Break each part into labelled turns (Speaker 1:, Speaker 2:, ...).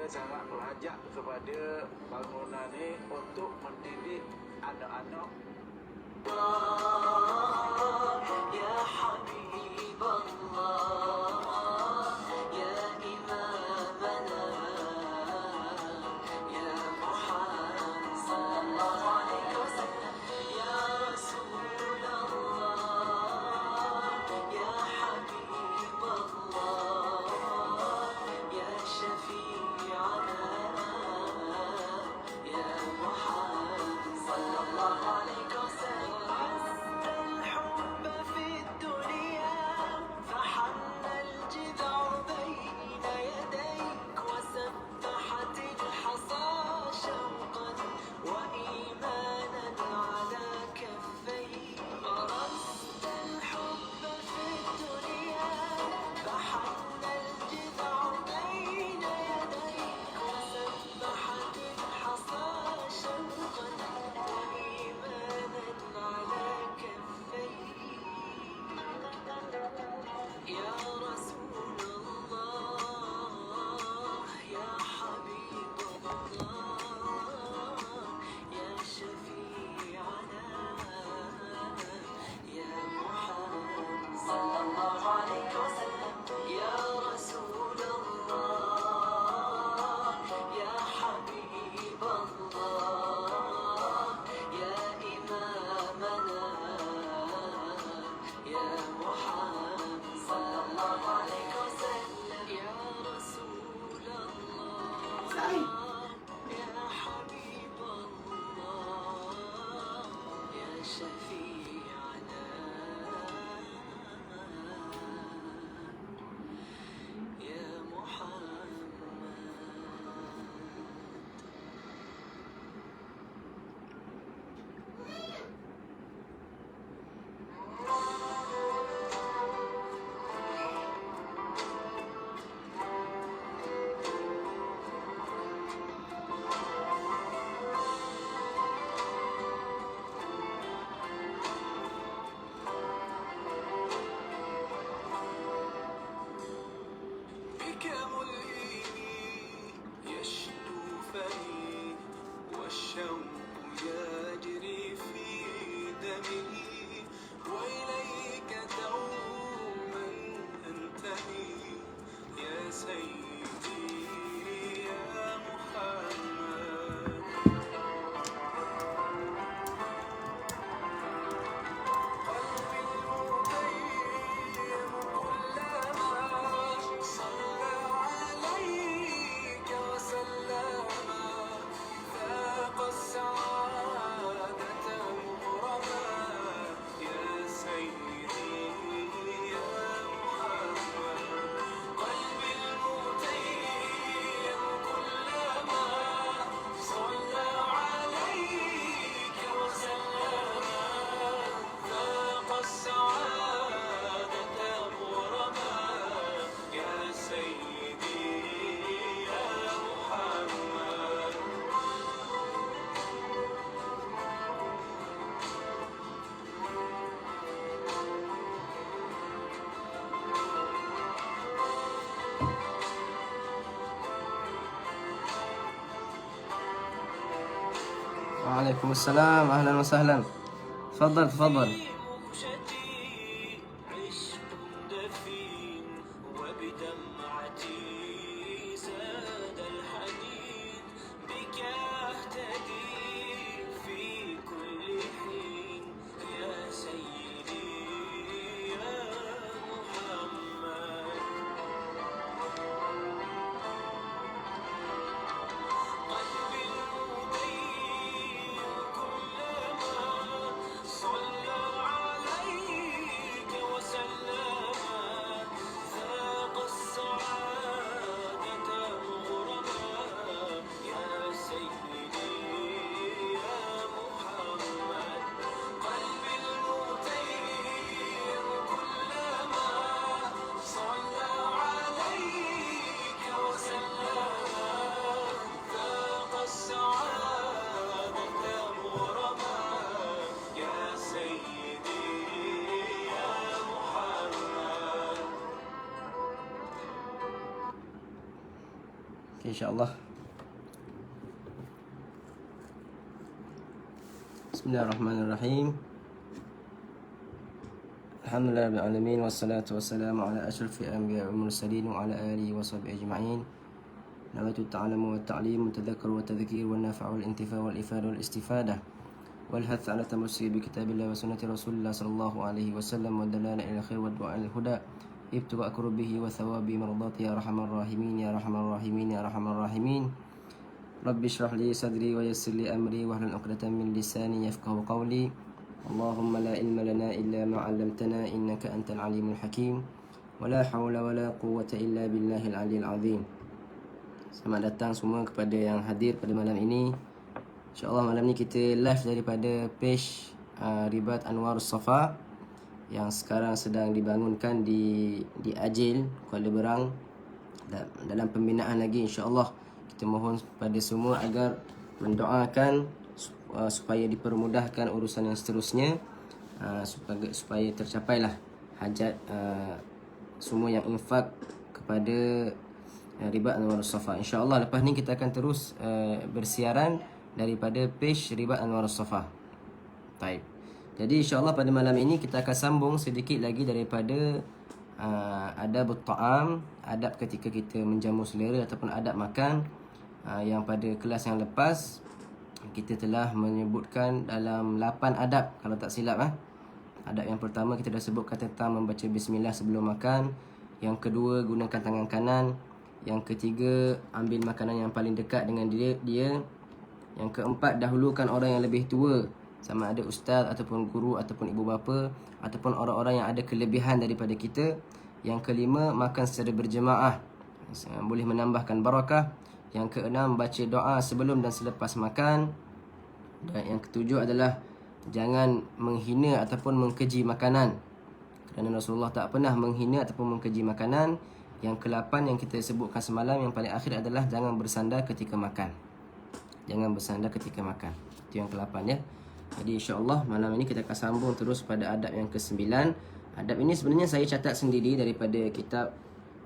Speaker 1: sangat mengajak kepada bangunan ini untuk mendidik anak-anak. Ya Habibullah, ya Imamana, ya Muhammad sallallahu alaihi wasallam, ya Rasulullah, ya Habibullah, ya Syafi'ana, ya Muhammad sallallahu alaihi wasallam.
Speaker 2: وعليكم السلام، أهلا وسهلا. تفضل تفضل. Okay, insyaAllah. Bismillahirrahmanirrahim. Alhamdulillah rabbil alamin, wassalatu wassalamu ala asyrafil anbiya'i wal mursalin wa ala alihi wa sahbihi ajma'in. Nawaitu ta'alamu wa ta'lim, tadhakkaru wa tadhkir wa nafa'u wal intifa' wal ifada wal istifadah wal hath ala tamassuki bi kitabillah wa sunnati Rasulillah sallallahu alaihi wasallam wa dalala ila khair wa du'a al huda ibtuqa bihi wa thawabi mardati ya arhamar rahimin ya arhamar rahimin ya arhamar rahimin. Rabbi shrah li sadri wa yassir li amri wa hlul 'uqdatam min lisani yafqahu qawli. Allahumma la ilma lana illa ma 'allamtana innaka antal alimul hakim. Wa la hawla wa la quwwata illa billahil aliyyil azim. Selamat datang semua kepada yang hadir pada malam ini. InsyaAllah malam ni kita live daripada page Ribat Anwarus Safa yang sekarang sedang dibangunkan di Ajil, Kuala Berang, dalam pembinaan lagi insyaAllah. Kita mohon pada semua agar mendoakan supaya dipermudahkan urusan yang seterusnya, supaya tercapailah hajat semua yang infak kepada Ribat Anwarus Safa. InsyaAllah lepas ni kita akan terus bersiaran daripada page Ribat Anwarus Safa. Baik. Jadi insyaAllah pada malam ini kita akan sambung sedikit lagi daripada adab ta'am, adab ketika kita menjamu selera ataupun adab makan, yang pada kelas yang lepas kita telah menyebutkan dalam 8 adab kalau tak silap. Adab yang pertama kita dah sebutkan tentang membaca bismillah sebelum makan. Yang kedua, gunakan tangan kanan. Yang ketiga, ambil makanan yang paling dekat dengan dia. Yang keempat, dahulukan orang yang lebih tua, sama ada ustaz ataupun guru ataupun ibu bapa ataupun orang-orang yang ada kelebihan daripada kita. Yang kelima, makan secara berjemaah, boleh menambahkan barakah. Yang keenam, baca doa sebelum dan selepas makan. Dan yang ketujuh adalah jangan menghina ataupun mengkeji makanan, kerana Rasulullah tak pernah menghina ataupun mengkeji makanan. Yang ke-8 yang kita sebutkan semalam, yang paling akhir adalah jangan bersandar ketika makan. Jangan bersandar ketika makan. Itu yang ke-8 ya. Jadi insyaAllah malam ini kita akan sambung terus pada adab yang ke-9. Adab ini sebenarnya saya catat sendiri daripada kitab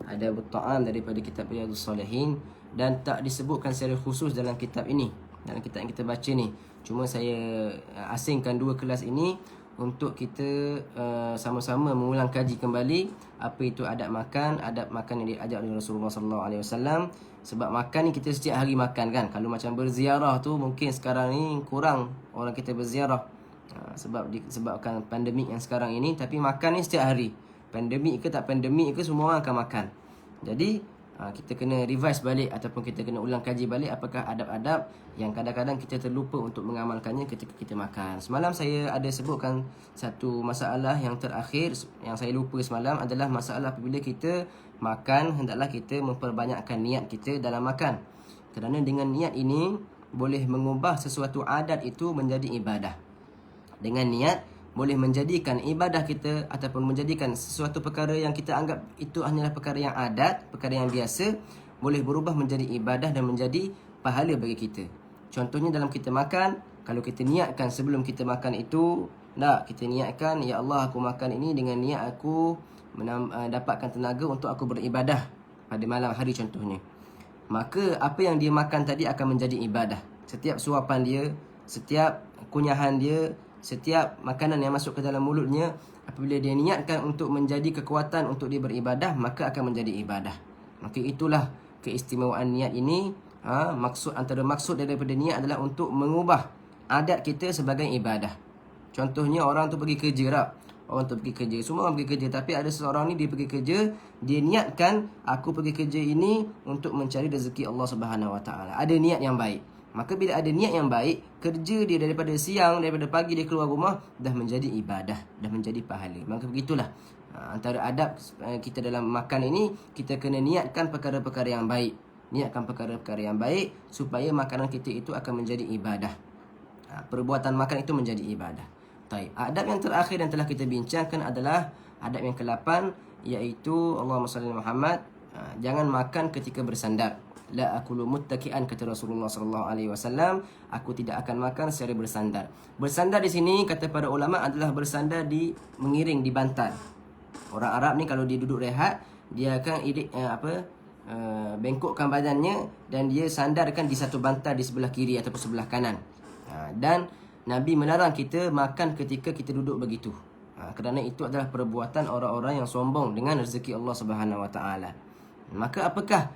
Speaker 2: Adabut Ta'am, daripada kitab Riyadhus Shalihin, dan tak disebutkan secara khusus dalam kitab ini, dalam kitab yang kita baca ni. Cuma saya asingkan 2 kelas ini untuk kita sama-sama mengulang kaji kembali apa itu adab makan yang diajar oleh Rasulullah sallallahu alaihi wasallam. Sebab makan ni kita setiap hari makan kan. Kalau macam berziarah tu mungkin sekarang ni kurang orang kita berziarah, sebabkan pandemik yang sekarang ini. Tapi makan ni setiap hari, pandemik ke tak pandemik ke, semua orang akan makan. Jadi kita kena revise balik ataupun kita kena ulang kaji balik apakah adab-adab yang kadang-kadang kita terlupa untuk mengamalkannya ketika kita makan. Semalam saya ada sebutkan satu masalah yang terakhir yang saya lupa semalam, adalah masalah apabila kita makan, hendaklah kita memperbanyakkan niat kita dalam makan. Kerana dengan niat ini boleh mengubah sesuatu adat itu menjadi ibadah. Dengan niat boleh menjadikan ibadah kita ataupun menjadikan sesuatu perkara yang kita anggap itu hanyalah perkara yang adat, perkara yang biasa, boleh berubah menjadi ibadah dan menjadi pahala bagi kita. Contohnya dalam kita makan, kalau kita niatkan sebelum kita makan itu, kita niatkan, ya Allah aku makan ini dengan niat aku dapatkan tenaga untuk aku beribadah pada malam hari contohnya. Maka apa yang dia makan tadi akan menjadi ibadah. Setiap suapan dia, setiap kunyahan dia, setiap makanan yang masuk ke dalam mulutnya, apabila dia niatkan untuk menjadi kekuatan untuk dia beribadah, maka akan menjadi ibadah. Maka itulah keistimewaan niat ini. Antara maksud daripada niat adalah untuk mengubah adat kita sebagai ibadah. Contohnya orang tu pergi kerja orang tu pergi kerja, semua orang pergi kerja, tapi ada seseorang ni dia pergi kerja, dia niatkan aku pergi kerja ini untuk mencari rezeki Allah Subhanahu Wa Taala. Ada niat yang baik. Maka bila ada niat yang baik, kerja dia daripada siang, daripada pagi dia keluar rumah, dah menjadi ibadah, dah menjadi pahala. Maka begitulah antara adab kita dalam makan ini, kita kena niatkan perkara-perkara yang baik. Niatkan perkara-perkara yang baik supaya makanan kita itu akan menjadi ibadah. Perbuatan makan itu menjadi ibadah. Baik. Adab yang terakhir yang telah kita bincangkan adalah adab yang ke-8, iaitu Allahumma salli ala Muhammad, jangan makan ketika bersandar. La akulu muttaki'an, kata Rasulullah sallallahu alaihi wasallam, aku tidak akan makan secara bersandar. Bersandar di sini kata para ulama adalah bersandar mengiring di bantal. Orang Arab ni kalau dia duduk rehat, dia akan bengkokkan badannya dan dia sandarkan di satu bantal di sebelah kiri ataupun sebelah kanan. Dan Nabi melarang kita makan ketika kita duduk begitu. Kerana itu adalah perbuatan orang-orang yang sombong dengan rezeki Allah Subhanahu Wa Taala. Maka apakah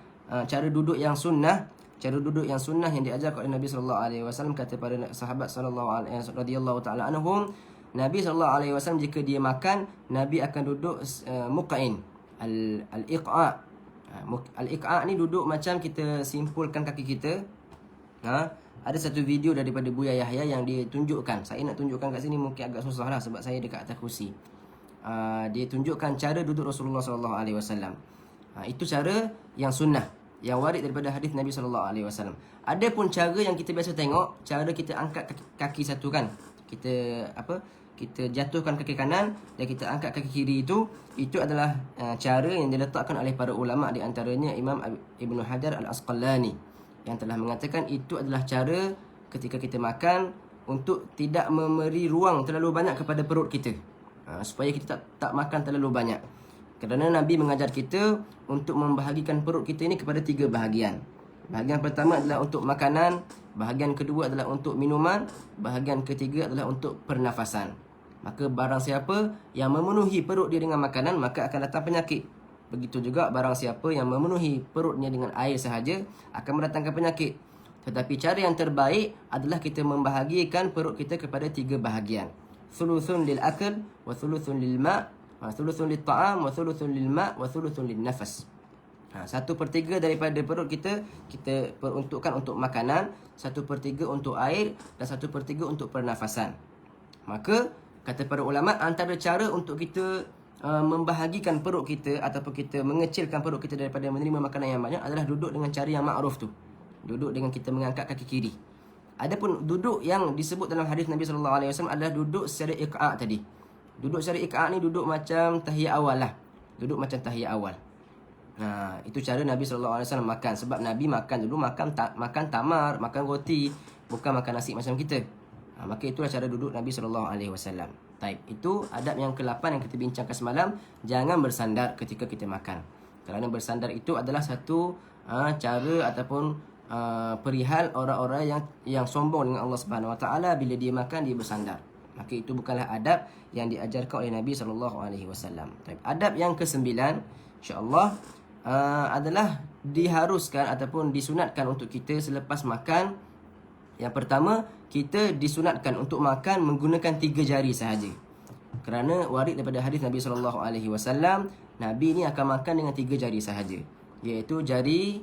Speaker 2: cara duduk yang sunnah? Cara duduk yang sunnah yang diajarkan oleh Nabi sallallahu alaihi wasallam, kata para sahabat radhiyallahu taala anhum, Nabi sallallahu alaihi wasallam jika dia makan, Nabi akan duduk muqain. Al-iqa'. Al-iqa' ni duduk macam kita simpulkan kaki kita. Ada satu video daripada Buya Yahya yang dia tunjukkan. Saya nak tunjukkan kat sini mungkin agak susah lah sebab saya dekat atas kursi. Dia tunjukkan cara duduk Rasulullah sallallahu alaihi wasallam. Itu cara yang sunnah, yang warid daripada hadis Nabi sallallahu alaihi wasallam. Ada pun cara yang kita biasa tengok, cara kita angkat kaki satu kan. Kita jatuhkan kaki kanan dan kita angkat kaki kiri, itu adalah cara yang diletakkan oleh para ulama, di antaranya Imam Ibn Hajar Al-Asqalani, yang telah mengatakan itu adalah cara ketika kita makan untuk tidak memberi ruang terlalu banyak kepada perut kita, supaya kita tak makan terlalu banyak. Kerana Nabi mengajar kita untuk membahagikan perut kita ini kepada 3 bahagian. Bahagian pertama adalah untuk makanan, bahagian kedua adalah untuk minuman, bahagian ketiga adalah untuk pernafasan. Maka barang siapa yang memenuhi perut dia dengan makanan, maka akan datang penyakit. Begitu juga barang siapa yang memenuhi perutnya dengan air sahaja, akan mendatangkan penyakit. Tetapi cara yang terbaik adalah kita membahagikan perut kita kepada 3 bahagian. Thuluthun lil akl, wa thuluthun lil ma', wa thuluthun lit ta'am, wa thuluthun lil ma', wa thuluthun lin nafas. 1/3 daripada perut kita peruntukkan untuk makanan, 1/3 untuk air, dan 1/3 untuk pernafasan. Maka kata para ulama, antara cara untuk kita membahagikan perut kita ataupun kita mengecilkan perut kita daripada menerima makanan yang banyak adalah duduk dengan cara yang ma'ruf tu. Duduk dengan kita mengangkat kaki kiri. Adapun duduk yang disebut dalam hadis Nabi sallallahu alaihi wasallam adalah duduk secara iqa' tadi. Duduk secara iqa' ni duduk macam tahiyat awal lah. Duduk macam tahiyat awal. Itu cara Nabi sallallahu alaihi wasallam makan. Sebab Nabi makan dulu makan tamar, makan roti, bukan makan nasi macam kita. Maka itulah cara duduk Nabi sallallahu alaihi wasallam. Baik, itu adab yang ke-8 yang kita bincangkan semalam. Jangan bersandar ketika kita makan. Kerana bersandar itu adalah satu cara ataupun perihal orang-orang yang sombong dengan Allah Subhanahu Wa Taala. Bila dia makan, dia bersandar. Maka itu bukanlah adab yang diajarkan oleh Nabi sallallahu alaihi wasallam. Adab yang ke-9 insya-Allah adalah diharuskan ataupun disunatkan untuk kita selepas makan. Yang pertama, kita disunatkan untuk makan menggunakan 3 jari sahaja. Kerana warid daripada hadis Nabi sallallahu alaihi wasallam, Nabi ni akan makan dengan 3 jari sahaja, iaitu jari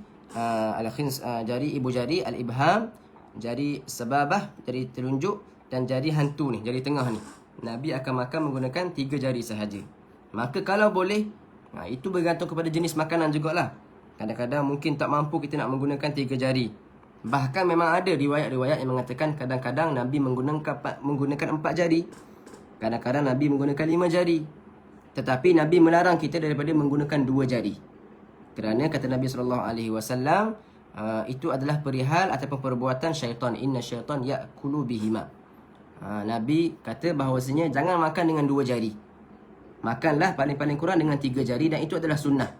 Speaker 2: jari ibu jari al-ibham, jari sababah, jari telunjuk, dan jari hantu ni, jari tengah ni. Nabi akan makan menggunakan 3 jari sahaja. Maka kalau boleh, itu bergantung kepada jenis makanan jugalah. Kadang-kadang mungkin tak mampu kita nak menggunakan 3 jari. Bahkan memang ada riwayat-riwayat yang mengatakan kadang-kadang Nabi menggunakan 4 jari. Kadang-kadang Nabi menggunakan 5 jari. Tetapi Nabi melarang kita daripada menggunakan 2 jari. Kerana kata Nabi SAW, itu adalah perihal ataupun perbuatan syaitan. Inna syaitan ya'kulu bihima. Nabi kata bahawasanya jangan makan dengan 2 jari. Makanlah paling-paling kurang dengan 3 jari, dan itu adalah sunnah.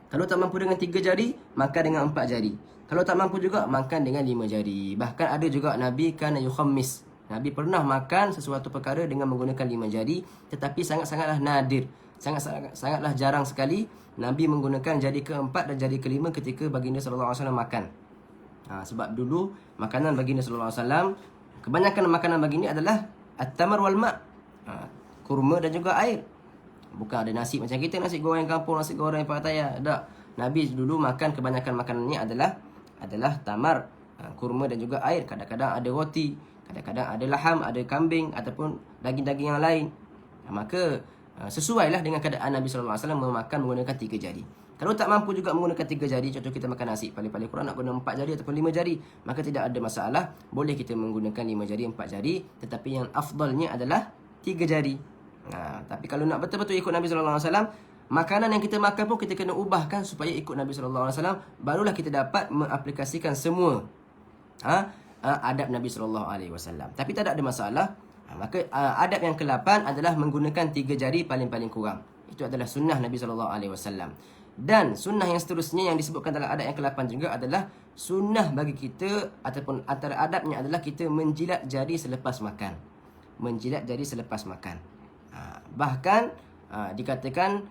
Speaker 2: Kalau tak mampu dengan 3 jari, makan dengan 4 jari. Kalau tak mampu juga, makan dengan 5 jari. Bahkan ada juga Nabi kana yukhammis. Nabi pernah makan sesuatu perkara dengan menggunakan 5 jari, tetapi sangat-sangatlah nadir. Sangatlah jarang sekali Nabi menggunakan jari ke-4 dan jari ke-5 ketika baginda sallallahu alaihi wasallam makan. Sebab dulu makanan baginda sallallahu alaihi wasallam, kebanyakan makanan baginda adalah at-tamar wal ma', kurma dan juga air. Bukan ada nasi macam kita, nasi goreng kampung, nasi goreng Pattaya. Tak. Nabi dulu makan, kebanyakan makanannya adalah tamar, kurma dan juga air. Kadang-kadang ada roti, kadang-kadang ada laham, ada kambing ataupun daging-daging yang lain. Maka sesuailah dengan keadaan Nabi sallallahu alaihi wasallam memakan menggunakan 3 jari. Kalau tak mampu juga menggunakan 3 jari, contoh kita makan nasi, paling-paling kurang nak guna 4 jari ataupun 5 jari, maka tidak ada masalah. Boleh kita menggunakan 5 jari, 4 jari, tetapi yang afdalnya adalah 3 jari. Tapi kalau nak betul-betul ikut Nabi sallallahu alaihi wasallam, makanan yang kita makan pun kita kena ubahkan supaya ikut Nabi sallallahu alaihi wasallam, barulah kita dapat mengaplikasikan semua adab Nabi sallallahu alaihi wasallam. Tapi tak ada masalah. Maka adab yang ke-8 adalah menggunakan 3 jari paling-paling kurang. Itu adalah sunnah Nabi sallallahu alaihi wasallam. Dan sunnah yang seterusnya yang disebutkan dalam adab yang ke-8 juga adalah sunnah bagi kita ataupun antara adabnya adalah kita menjilat jari selepas makan. Menjilat jari selepas makan. Bahkan dikatakan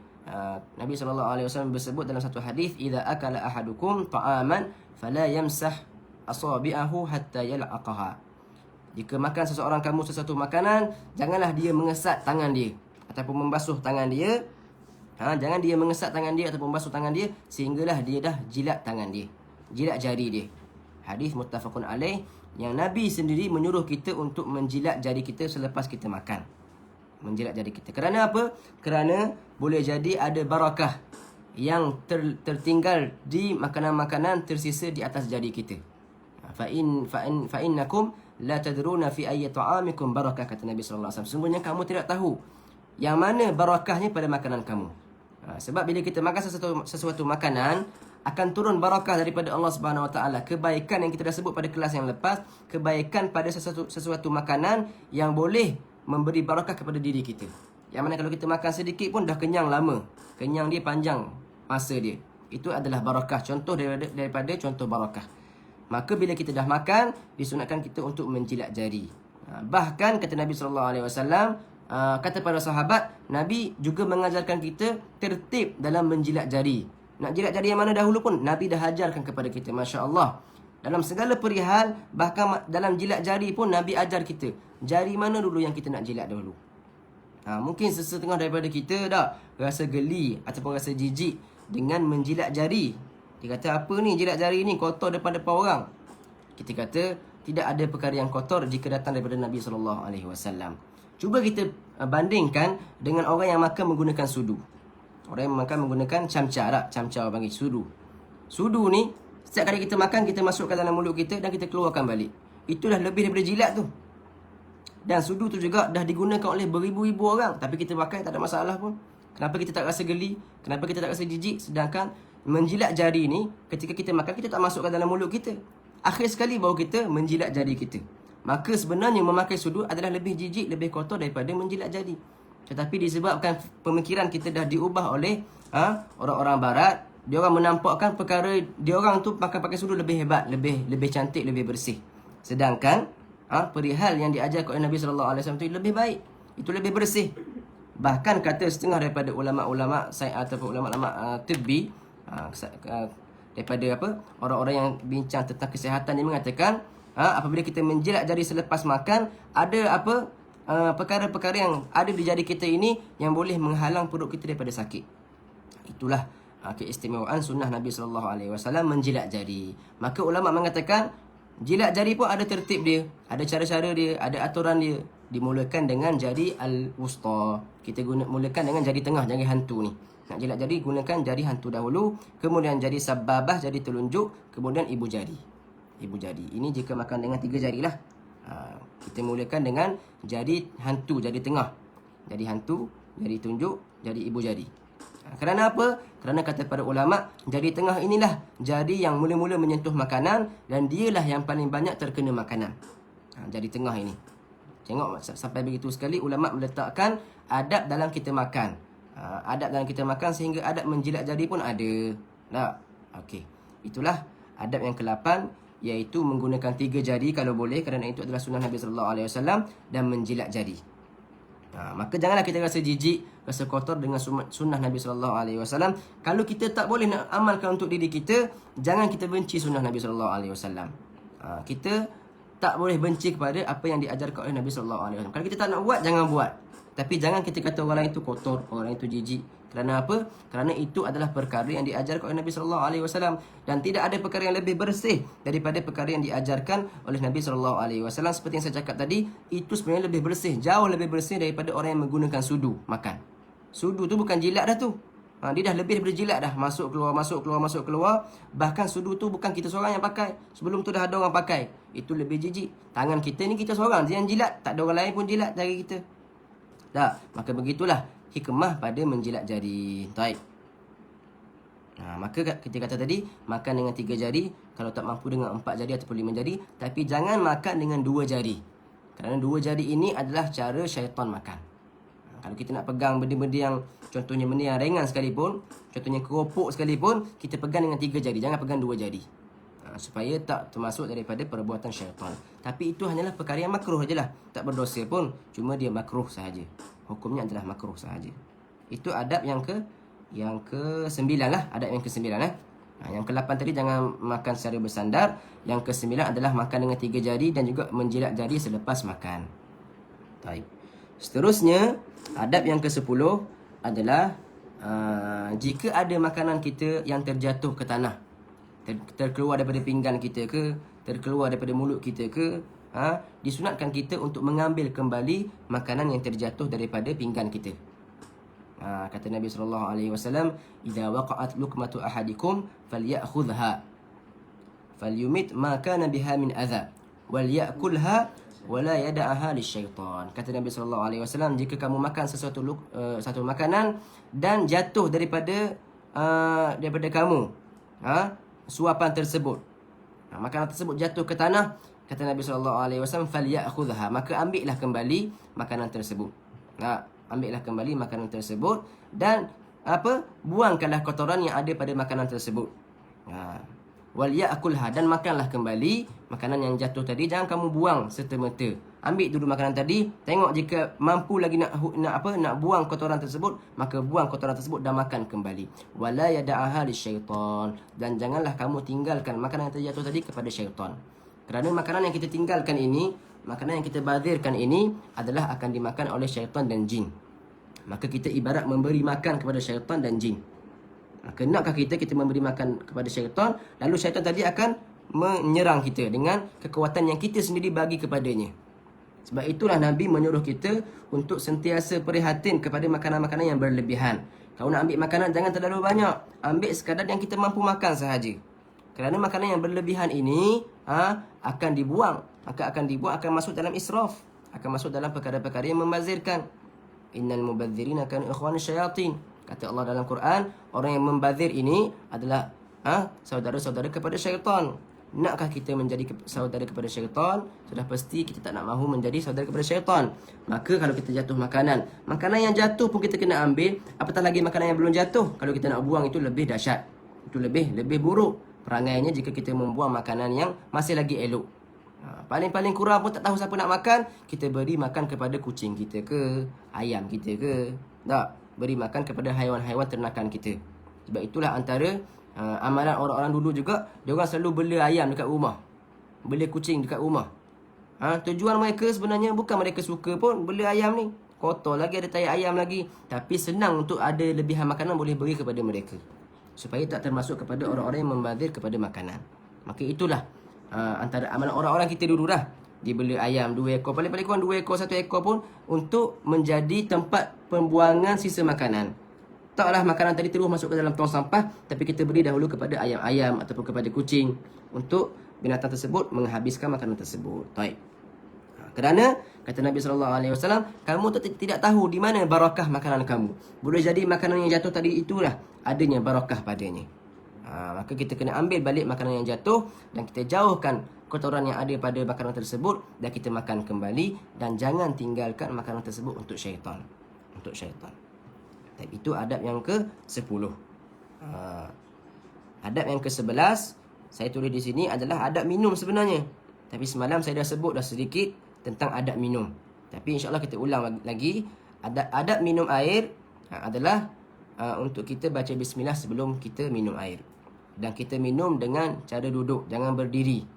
Speaker 2: Nabi SAW bersebut dalam satu hadis, "Idza akala ahadukum ta'aman fala yamsah asabi'ahu hatta yal'aqaha." Jika makan seseorang kamu sesuatu makanan, janganlah dia mengesat tangan dia ataupun membasuh tangan dia. Jangan dia mengesat tangan dia ataupun membasuh tangan dia sehinggalah dia dah jilat tangan dia, jilat jari dia. Hadis muttafaqun alaih, yang Nabi sendiri menyuruh kita untuk menjilat jari kita selepas kita makan. Menjilat jari kita. Kerana apa? Kerana boleh jadi ada barakah yang tertinggal di makanan-makanan tersisa di atas jari kita. Fa innakum la tadruna fi ayyi ta'amikum barakah, kata Nabi sallallahu alaihi wasallam. Sungguhnya kamu tidak tahu yang mana barakahnya pada makanan kamu. Sebab bila kita makan sesuatu makanan, akan turun barakah daripada Allah Subhanahu Wa Taala. Kebaikan yang kita dah sebut pada kelas yang lepas, kebaikan pada sesuatu makanan yang boleh memberi barakah kepada diri kita. Yang mana kalau kita makan sedikit pun dah kenyang lama, kenyang dia panjang masa dia. Itu adalah barakah, contoh daripada contoh barakah. Maka bila kita dah makan, disunatkan kita untuk menjilat jari. Bahkan kata Nabi SAW, kata para sahabat, Nabi juga mengajarkan kita tertib dalam menjilat jari. Nak jilat jari yang mana dahulu pun Nabi dah ajarkan kepada kita, Masya Allah. Dalam segala perihal, bahkan dalam jilat jari pun Nabi ajar kita jari mana dulu yang kita nak jilat dahulu. Mungkin sesetengah daripada kita dah rasa geli ataupun rasa jijik dengan menjilat jari. Dia kata, apa ni jilat jari ni, kotor depan-depan orang. Kita kata tidak ada perkara yang kotor jika datang daripada Nabi SAW. Cuba kita bandingkan dengan orang yang makan menggunakan sudu. Orang yang makan menggunakan camca lah. Camca orang panggil sudu. Sudu ni, setiap kali kita makan, kita masukkan dalam mulut kita dan kita keluarkan balik. Itu dah lebih daripada jilat tu. Dan sudu tu juga dah digunakan oleh beribu-ribu orang. Tapi kita pakai tak ada masalah pun. Kenapa kita tak rasa geli? Kenapa kita tak rasa jijik? Sedangkan menjilat jari ni, ketika kita makan, kita tak masukkan dalam mulut kita. Akhir sekali baru kita menjilat jari kita. Maka sebenarnya memakai sudu adalah lebih jijik, lebih kotor daripada menjilat jari. Tetapi disebabkan pemikiran kita dah diubah oleh orang-orang barat, dia orang menampakkan perkara dia orang tu pakai sudu lebih hebat, lebih cantik, lebih bersih. Sedangkan perihal yang diajar oleh Nabi SAW itu lebih baik, itu lebih bersih. Bahkan kata setengah daripada ulama-ulama ataupun ulama-ulama tibbi, daripada orang-orang yang bincang tentang kesihatan, dia mengatakan apabila kita menjilat jari selepas makan, ada perkara-perkara yang ada di jari kita ini yang boleh menghalang perut kita daripada sakit. Itulah keistimewaan sunnah Nabi SAW menjilat jari. Maka ulama mengatakan jilat jari pun ada tertib dia, ada cara-cara dia, ada aturan dia. Dimulakan dengan jari al-wusta. Kita mulakan dengan jari tengah, jari hantu ni. Nak jilat jari, gunakan jari hantu dahulu, kemudian jari sababah, jari telunjuk, kemudian ibu jari. Ibu jari. Ini jika makan dengan 3 jari lah. Kita mulakan dengan jari hantu, jari tengah. Jari hantu, jari tunjuk, jari ibu jari. Kerana apa? Kerana kata para ulama, jari tengah inilah jari yang mula-mula menyentuh makanan dan dialah yang paling banyak terkena makanan. Jari tengah ini. Tengok sampai begitu sekali ulama meletakkan adab dalam kita makan. Adab dalam kita makan sehingga adab menjilat jari pun ada. Tak? Okey. Itulah adab yang ke-8, iaitu menggunakan 3 jari kalau boleh, kerana itu adalah sunnah Nabi SAW, dan menjilat jari. Maka janganlah kita rasa jijik, rasa kotor dengan sunnah Nabi SAW. Kalau kita tak boleh nak amalkan untuk diri kita, jangan kita benci sunnah Nabi SAW. Kita tak boleh benci kepada apa yang diajarkan oleh Nabi SAW. Kalau kita tak nak buat, jangan buat. Tapi jangan kita kata orang lain itu kotor, orang lain itu jijik. Kerana apa? Kerana itu adalah perkara yang diajarkan oleh Nabi SAW. Dan tidak ada perkara yang lebih bersih daripada perkara yang diajarkan oleh Nabi SAW. Seperti yang saya cakap tadi, itu sebenarnya lebih bersih, jauh lebih bersih daripada orang yang menggunakan sudu makan. Sudu tu bukan jilat dah tu. Dia dah lebih daripada jilat dah. Masuk keluar, masuk keluar, masuk keluar. Bahkan sudu tu bukan kita seorang yang pakai. Sebelum tu dah ada orang pakai. Itu lebih jijik. Tangan kita ni kita seorang je yang jilat. Tak ada orang lain pun jilat jari kita. Tak? Maka begitulah hikmah pada menjilat jari. Baik. Maka kita kata tadi, makan dengan 3 jari. Kalau tak mampu dengan 4 jari ataupun 5 jari. Tapi jangan makan dengan 2 jari. Kerana 2 jari ini adalah cara syaitan makan. Kalau kita nak pegang benda-benda yang contohnya benda yang ringan sekalipun, contohnya keropok sekalipun, kita pegang dengan 3 jari, jangan pegang 2 jari. Supaya tak termasuk daripada perbuatan syaitan. Tapi itu hanyalah perkara yang makruh sajalah. Tak berdosa pun, cuma dia makruh sahaja. Hukumnya adalah makruh sahaja. Itu adab yang ke-9 lah, adab yang ke-9 lah. Yang ke-8 tadi jangan makan secara bersandar. Yang ke-9 adalah makan dengan 3 jari dan juga menjilat jari selepas makan. Baik. Seterusnya, adab yang ke-10 adalah jika ada makanan kita yang terjatuh ke tanah, terkeluar daripada pinggan kita ke, terkeluar daripada mulut kita ke, disunatkan kita untuk mengambil kembali makanan yang terjatuh daripada pinggan kita. Kata Nabi SAW, "Idza waqa'at luqmatu ahadikum falyakhudhha falyumit ma kana biha min adha wal ya'kulha wa la yad'aha lisyaitan." Kata Nabi SAW, jika kamu makan satu makanan dan jatuh daripada kamu suapan tersebut, makanan tersebut jatuh ke tanah, kata Nabi SAW, falyakhudhha, maka ambillah kembali makanan tersebut. Ambillah kembali makanan tersebut dan buangkanlah kotoran yang ada pada makanan tersebut. Wal ya'kulha, dan makanlah kembali makanan yang jatuh tadi. Jangan kamu buang serta-merta. Ambil dulu makanan tadi, tengok jika mampu lagi nak buang kotoran tersebut, maka buang kotoran tersebut dan makan kembali. Wala yada'aha lisyaitan, dan janganlah kamu tinggalkan makanan yang terjatuh tadi kepada syaitan. Kerana makanan yang kita tinggalkan ini, makanan yang kita bazirkan ini adalah akan dimakan oleh syaitan dan jin. Maka kita ibarat memberi makan kepada syaitan dan jin. Maka nakkah kita memberi makan kepada syaitan, lalu syaitan tadi akan menyerang kita dengan kekuatan yang kita sendiri bagi kepadanya. Sebab itulah Nabi menyuruh kita untuk sentiasa prihatin kepada makanan-makanan yang berlebihan. Kalau nak ambil makanan, jangan terlalu banyak. Ambil sekadar yang kita mampu makan sahaja. Kerana makanan yang berlebihan ini akan dibuang. Maka akan masuk dalam israf, akan masuk dalam perkara-perkara yang membazirkan. Innal mubadzirina kanu ikhwana syayatin. Kata Allah dalam Quran, orang yang membazir ini adalah saudara-saudara kepada syaitan. Nakkah kita menjadi saudara kepada syaitan? Sudah pasti kita tak nak mahu menjadi saudara kepada syaitan. Maka kalau kita jatuh makanan yang jatuh pun kita kena ambil, apatah lagi makanan yang belum jatuh. Kalau kita nak buang, itu lebih dahsyat. Itu lebih buruk perangainya jika kita membuang makanan yang masih lagi elok. Paling-paling kurang pun tak tahu siapa nak makan, kita beri makan kepada kucing kita ke, ayam kita ke. Tak, beri makan kepada haiwan-haiwan ternakan kita. Sebab itulah antara amalan orang-orang dulu juga, dia orang selalu bela ayam dekat rumah, bela kucing dekat rumah. Tujuan mereka sebenarnya bukan mereka suka pun bela ayam ni. Kotor lagi, ada tai ayam lagi. Tapi senang untuk ada lebihan makanan boleh beri kepada mereka, supaya tak termasuk kepada orang-orang yang membazir kepada makanan. Maka itulah antara amalan orang-orang kita dulu dah. Dia bela ayam 2 ekor, paling-paling kurang 2 ekor, 1 ekor pun, untuk menjadi tempat pembuangan sisa makanan. Taklah makanan tadi terus masuk ke dalam tong sampah, tapi kita beri dahulu kepada ayam-ayam ataupun kepada kucing, untuk binatang tersebut menghabiskan makanan tersebut. Baik. Kerana kata Nabi SAW, kamu tidak tahu di mana barakah makanan kamu. Boleh jadi makanan yang jatuh tadi itulah adanya barakah padanya. Maka kita kena ambil balik makanan yang jatuh dan kita jauhkan kotoran yang ada pada makanan tersebut dan kita makan kembali, dan jangan tinggalkan makanan tersebut untuk syaitan. Tapi itu adab yang ke-10. Adab yang ke-11 saya tulis di sini adalah adab minum sebenarnya. Tapi semalam saya dah sebut sedikit tentang adab minum. Tapi insya-Allah kita ulang lagi. Adab minum air adalah untuk kita baca bismillah sebelum kita minum air. Dan kita minum dengan cara duduk, jangan berdiri.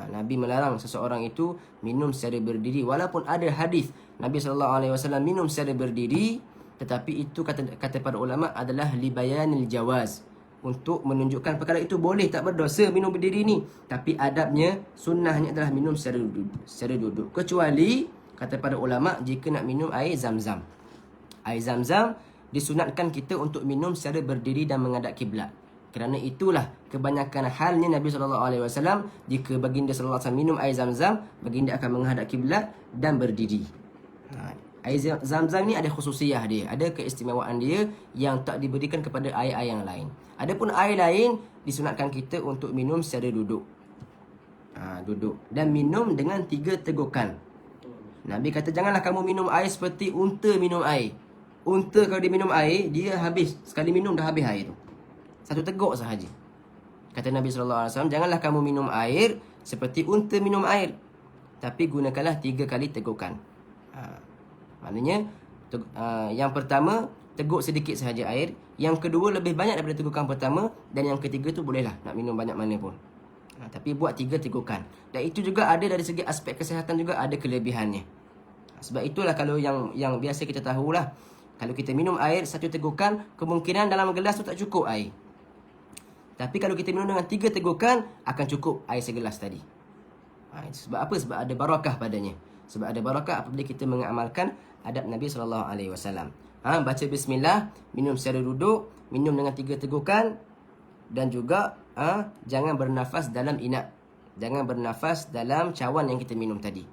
Speaker 2: Nabi melarang seseorang itu minum secara berdiri. Walaupun ada hadis Nabi SAW minum secara berdiri, tetapi itu kata para ulama adalah libayanil jawaz, untuk menunjukkan perkara itu boleh, tak berdosa minum berdiri ni. Tapi adabnya, sunnahnya adalah minum secara duduk. Kecuali kata para ulama, jika nak minum air zam-zam. Air zam-zam disunatkan kita untuk minum secara berdiri dan menghadap kiblat. Kerana itulah kebanyakan halnya Nabi SAW, jika baginda SAW minum air zam-zam, baginda akan menghadap kiblat dan berdiri. Air zam-zam ni ada khususiyah dia, ada keistimewaan dia yang tak diberikan kepada air-air yang lain. Adapun air lain disunatkan kita untuk minum secara duduk. Duduk dan minum dengan 3 tegukan. Nabi kata janganlah kamu minum air seperti unta minum air. Unta kalau dia minum air, dia habis. Sekali minum dah habis air tu. Satu teguk sahaja. Kata Nabi SAW, janganlah kamu minum air seperti unta minum air. Tapi gunakanlah 3 kali tegukan. Maknanya, yang pertama, teguk sedikit sahaja air. Yang kedua, lebih banyak daripada tegukan pertama. Dan yang ketiga tu bolehlah nak minum banyak mana pun. Tapi buat 3 tegukan. Dan itu juga ada dari segi aspek kesihatan juga ada kelebihannya. Sebab itulah kalau yang biasa kita tahulah, kalau kita minum air 1 tegukan, kemungkinan dalam gelas tu tak cukup air. Tapi kalau kita minum dengan 3 tegukan, akan cukup air segelas tadi. Sebab apa? Sebab ada barakah padanya. Sebab ada barakah apabila kita mengamalkan adab Nabi SAW. Baca bismillah, minum secara duduk, minum dengan 3 tegukan. Dan juga jangan bernafas dalam inap. Jangan bernafas dalam cawan yang kita minum tadi.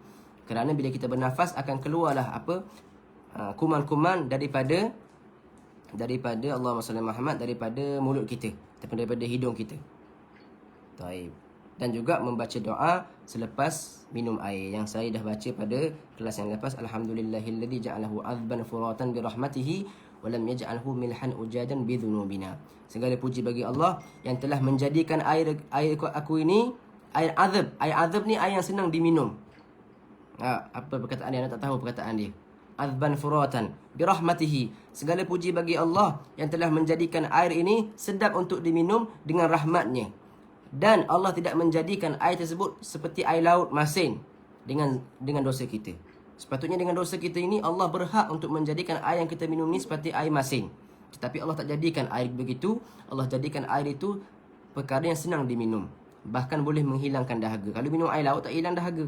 Speaker 2: Kerana bila kita bernafas akan keluarlah kuman-kuman daripada Allahumma salli Muhammad, daripada mulut kita, daripada hidung kita. Taib. Dan juga membaca doa selepas minum air yang saya dah baca pada kelas yang lepas. Alhamdulillahilladzi ja'alahu azban furatan bi rahmatihi wa lam yaj'alhu milhan ujadan bi dhunubina. Segala puji bagi Allah yang telah menjadikan air aku ini air azab. Air azab ni air yang senang diminum. Apa perkataan dia? Anda tak tahu perkataan dia. Azban furatan birahmatihi. Segala puji bagi Allah yang telah menjadikan air ini sedap untuk diminum dengan rahmatnya. Dan Allah tidak menjadikan air tersebut seperti air laut masin dengan dosa kita. Sepatutnya dengan dosa kita ini Allah berhak untuk menjadikan air yang kita minum ni seperti air masin. Tetapi Allah tak jadikan air begitu. Allah jadikan air itu perkara yang senang diminum. Bahkan boleh menghilangkan dahaga. Kalau minum air laut tak hilang dahaga.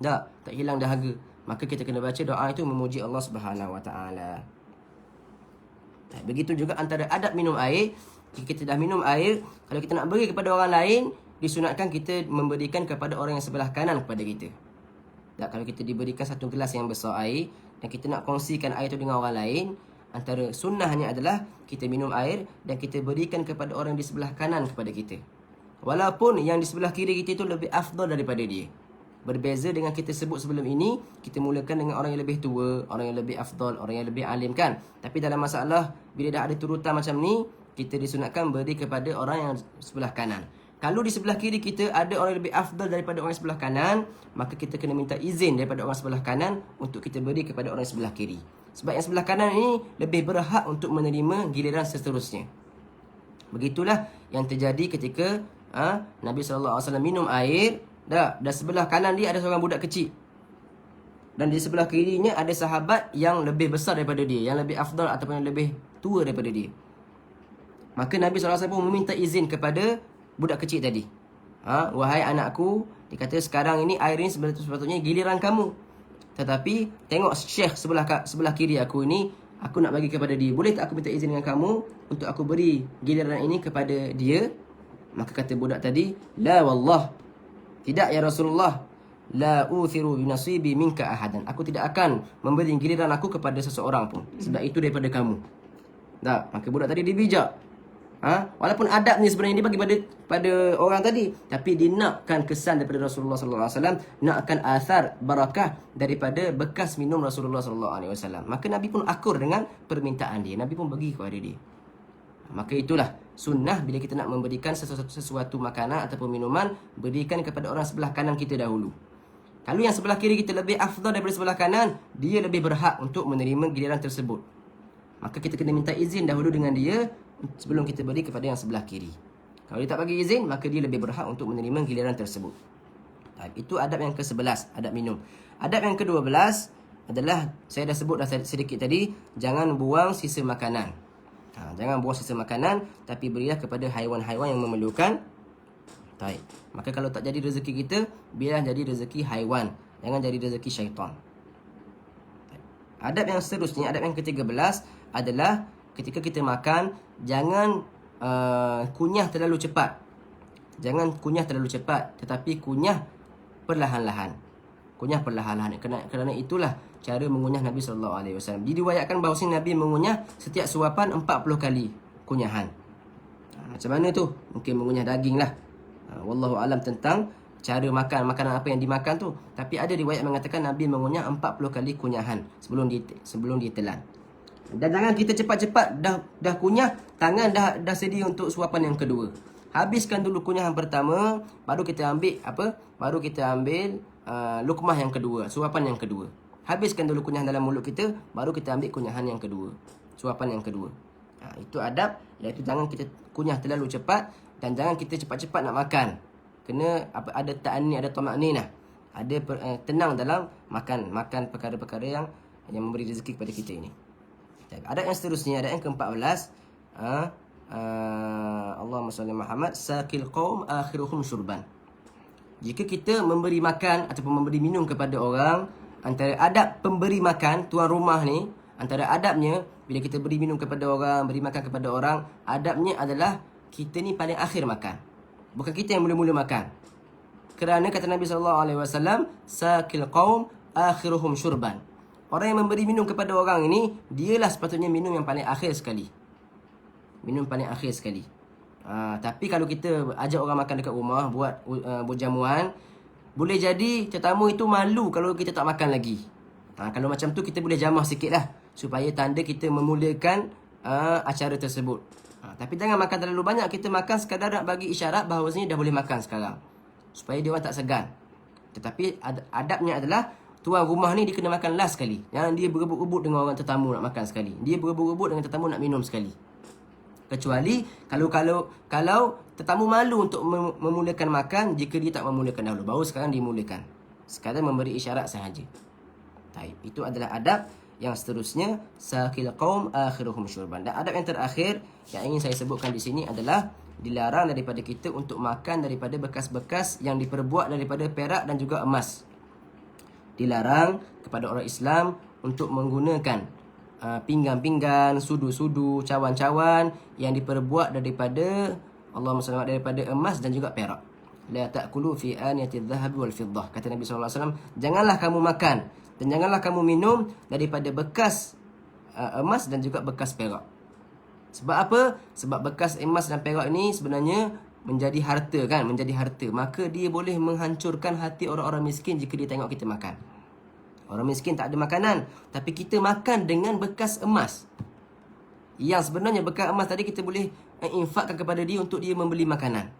Speaker 2: Tak hilang dahaga. Maka kita kena baca doa itu memuji Allah Subhanahu Wa Taala. Begitu juga antara adab minum air. Jika kita dah minum air, kalau kita nak beri kepada orang lain, disunatkan kita memberikan kepada orang yang sebelah kanan kepada kita. Kalau kita diberikan 1 gelas yang besar air dan kita nak kongsikan air itu dengan orang lain, antara sunnahnya adalah kita minum air dan kita berikan kepada orang di sebelah kanan kepada kita. Walaupun yang di sebelah kiri kita itu lebih afdal daripada dia. Berbeza dengan kita sebut sebelum ini, kita mulakan dengan orang yang lebih tua, orang yang lebih afdal, orang yang lebih alim kan. Tapi dalam masalah, bila dah ada turutan macam ni, kita disunatkan beri kepada orang yang sebelah kanan. Kalau di sebelah kiri kita ada orang yang lebih afdal daripada orang sebelah kanan, maka kita kena minta izin daripada orang sebelah kanan untuk kita beri kepada orang sebelah kiri. Sebab yang sebelah kanan ini lebih berhak untuk menerima giliran seterusnya. Begitulah yang terjadi ketika Nabi SAW minum air. Dan sebelah kanan dia ada seorang budak kecil. Dan di sebelah kirinya ada sahabat yang lebih besar daripada dia, yang lebih afdal ataupun yang lebih tua daripada dia. Maka Nabi SAW pun meminta izin kepada budak kecil tadi. Wahai anakku, dia kata sekarang ini air ini sepatutnya giliran kamu. Tetapi tengok syekh sebelah kiri aku ini, aku nak bagi kepada dia. Boleh tak aku minta izin dengan kamu untuk aku beri giliran ini kepada dia? Maka kata budak tadi, la wallah, tidak ya Rasulullah, la uthiru binasibi minka ahadan. Aku tidak akan memberi giliran aku kepada seseorang pun, sebab itu daripada kamu. Maka budak tadi dibijak. Walaupun adab ni sebenarnya dibagi pada orang tadi, tapi dia nakkan kesan daripada Rasulullah SAW, nakkan athar barakah daripada bekas minum Rasulullah SAW. Maka Nabi pun akur dengan permintaan dia. Nabi pun bagi kepada dia. Maka itulah sunnah bila kita nak memberikan sesuatu makanan ataupun minuman, berikan kepada orang sebelah kanan kita dahulu. Kalau yang sebelah kiri kita lebih afdal daripada sebelah kanan, dia lebih berhak untuk menerima giliran tersebut. Maka kita kena minta izin dahulu dengan dia sebelum kita beri kepada yang sebelah kiri. Kalau dia tak bagi izin, maka dia lebih berhak untuk menerima giliran tersebut. Itu adab yang ke-11, adab minum. Adab yang ke-12 adalah, saya dah sebut sedikit tadi, jangan buang sisa makanan. Jangan buang sisa makanan, tapi berilah kepada haiwan-haiwan yang memerlukan. Maka kalau tak jadi rezeki kita, biarlah jadi rezeki haiwan, jangan jadi rezeki syaitan. Adab yang seterusnya, adab yang ke-13 adalah ketika kita makan, jangan kunyah terlalu cepat. Jangan kunyah terlalu cepat, tetapi kunyah perlahan-lahan. Kunyah perlahan-lahan. Kerana itulah cara mengunyah Nabi SAW. Diriwayatkan bahawa Nabi mengunyah setiap suapan 40 kali kunyahan. Macam mana tu? Mungkin mengunyah daging lah. Wallahu alam tentang cara makan, makanan apa yang dimakan tu. Tapi ada riwayat mengatakan Nabi mengunyah 40 kali kunyahan sebelum dia telan. Dan jangan kita cepat-cepat dah kunyah, tangan dah sedia untuk suapan yang kedua. Habiskan dulu kunyahan pertama, baru kita ambil apa? Baru kita ambil lukmah yang kedua, suapan yang kedua. Habiskan dulu kunyahan dalam mulut kita, baru kita ambil kunyahan yang kedua, suapan yang kedua. Itu adab, iaitu jangan kita kunyah terlalu cepat dan jangan kita cepat-cepat nak makan. Kena ada ta'anni, ada tamakninah. Ada tenang dalam makan perkara-perkara yang memberi rezeki kepada kita ini. Adab yang seterusnya, adab yang ke-14, Allahumma salli Muhammad, saqil qaum akhiruhum syurban. Jika kita memberi makan ataupun memberi minum kepada orang, antara adab pemberi makan, tuan rumah ni, antara adabnya bila kita beri minum kepada orang, beri makan kepada orang, adabnya adalah kita ni paling akhir makan. Bukan kita yang mula-mula makan. Kerana kata Nabi SAW, saqil qaum akhiruhum syurban. Orang yang memberi minum kepada orang ini, dialah sepatutnya minum yang paling akhir sekali. Minum paling akhir sekali. Tapi kalau kita ajak orang makan dekat rumah, buat jamuan, boleh jadi tetamu itu malu kalau kita tak makan lagi. Kalau macam tu kita boleh jamah sikit lah, supaya tanda kita memulakan acara tersebut. Tapi jangan makan terlalu banyak. Kita makan sekadar nak bagi isyarat bahawasanya dah boleh makan sekarang, supaya dia orang tak segan. Tetapi adabnya adalah tuan rumah ni dia kena makan last sekali. Jangan dia berebut-rebut dengan orang tetamu nak makan sekali. Dia berebut-rebut dengan tetamu nak minum sekali. Kecuali kalau tetamu malu untuk memulakan makan, jika dia tak memulakan dahulu, baru sekarang dimulakan. Sekadar memberi isyarat sahaja. Baik, itu adalah adab yang seterusnya, saqil qaum akhiruhum syurban. Dan adab yang terakhir yang ingin saya sebutkan di sini adalah dilarang daripada kita untuk makan daripada bekas-bekas yang diperbuat daripada perak dan juga emas. Dilarang kepada orang Islam untuk menggunakan pinggan-pinggan, sudu-sudu, cawan-cawan yang diperbuat daripada Allahumma salli daripada emas dan juga perak. La ta'kulu fi aniyati adh-dhahab wal fiddah. Kata Nabi SAW, janganlah kamu makan dan janganlah kamu minum daripada bekas emas dan juga bekas perak. Sebab apa? Sebab bekas emas dan perak ini sebenarnya menjadi harta kan, menjadi harta. Maka dia boleh menghancurkan hati orang-orang miskin jika dia tengok kita makan. Orang miskin tak ada makanan, tapi kita makan dengan bekas emas. Yang sebenarnya bekas emas tadi kita boleh infakkan kepada dia untuk dia membeli makanan.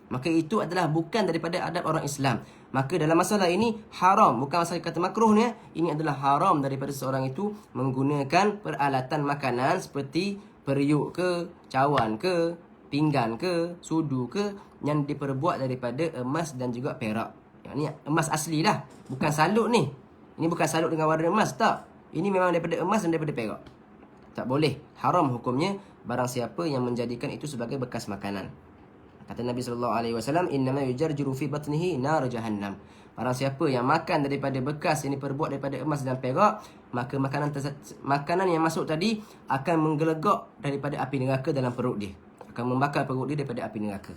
Speaker 2: Maka itu adalah bukan daripada adab orang Islam. Maka dalam masalah ini haram, bukan masalah kata makruh ni, ini adalah haram daripada seorang itu menggunakan peralatan makanan seperti periuk ke, cawan ke, pinggan ke, sudu ke, yang diperbuat daripada emas dan juga perak. Yang ni emas asli lah, bukan salut ni. Ini bukan salut dengan warna emas, tak. Ini memang daripada emas dan daripada perak. Tak boleh, haram hukumnya barang siapa yang menjadikan itu sebagai bekas makanan. Kata Nabi SAW, innama yujarjiru fi batnihi nar jahannam. Barang siapa yang makan daripada bekas yang diperbuat daripada emas dan perak, maka makanan yang masuk tadi akan menggelegak daripada api neraka dalam perut dia. Akan membakar perut dia daripada api neraka.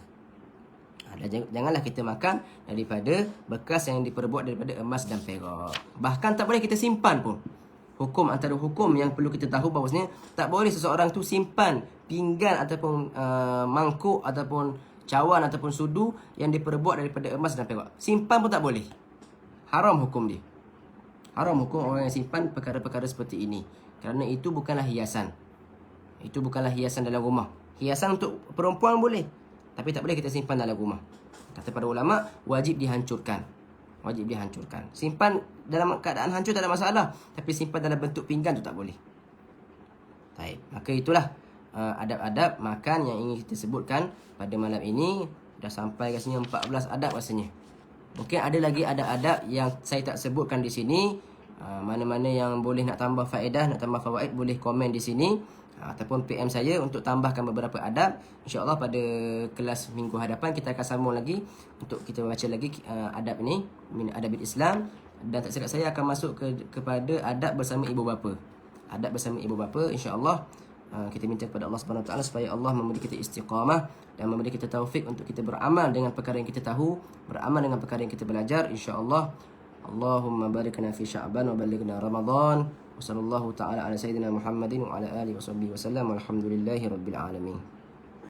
Speaker 2: Janganlah kita makan daripada bekas yang diperbuat daripada emas dan perak. Bahkan tak boleh kita simpan pun. Antara hukum yang perlu kita tahu bahawasanya tak boleh seseorang tu simpan pinggan ataupun mangkuk ataupun cawan ataupun sudu yang diperbuat daripada emas dan perak. Simpan pun tak boleh. Haram hukum dia. Haram hukum orang yang simpan perkara-perkara seperti ini. Kerana itu bukanlah hiasan. Itu bukanlah hiasan dalam rumah. Hiasan untuk perempuan boleh, tapi tak boleh kita simpan dalam rumah. Kata para ulama, wajib dihancurkan. Wajib dihancurkan. Simpan dalam keadaan hancur tak ada masalah, tapi simpan dalam bentuk pinggan tu tak boleh. Baik, maka itulah adab-adab makan yang ingin kita sebutkan pada malam ini. Dah sampai rasanya 14 adab rasanya. Mungkin ada lagi adab-adab yang saya tak sebutkan di sini. Mana-mana yang boleh nak tambah faedah, nak tambah fawaid, boleh komen di sini ataupun PM saya untuk tambahkan beberapa adab. InsyaAllah pada kelas minggu hadapan kita akan sambung lagi untuk kita baca lagi adab ini, adabil Islam. Dan tak silap saya akan masuk kepada adab bersama ibu bapa. Adab bersama ibu bapa, insyaAllah kita minta kepada Allah Subhanahu Wa Taala supaya Allah memberi kita istiqamah dan memberi kita taufik untuk kita beramal dengan perkara yang kita tahu, beramal dengan perkara yang kita belajar, insyaAllah. Allahumma barikna fi Sya'ban wa ballighna Ramadan. Wa sallallahu ta'ala ala sayyidina Muhammadin wa ala alihi wa sahbihi wa sallam. Walhamdulillahi rabbil alamin.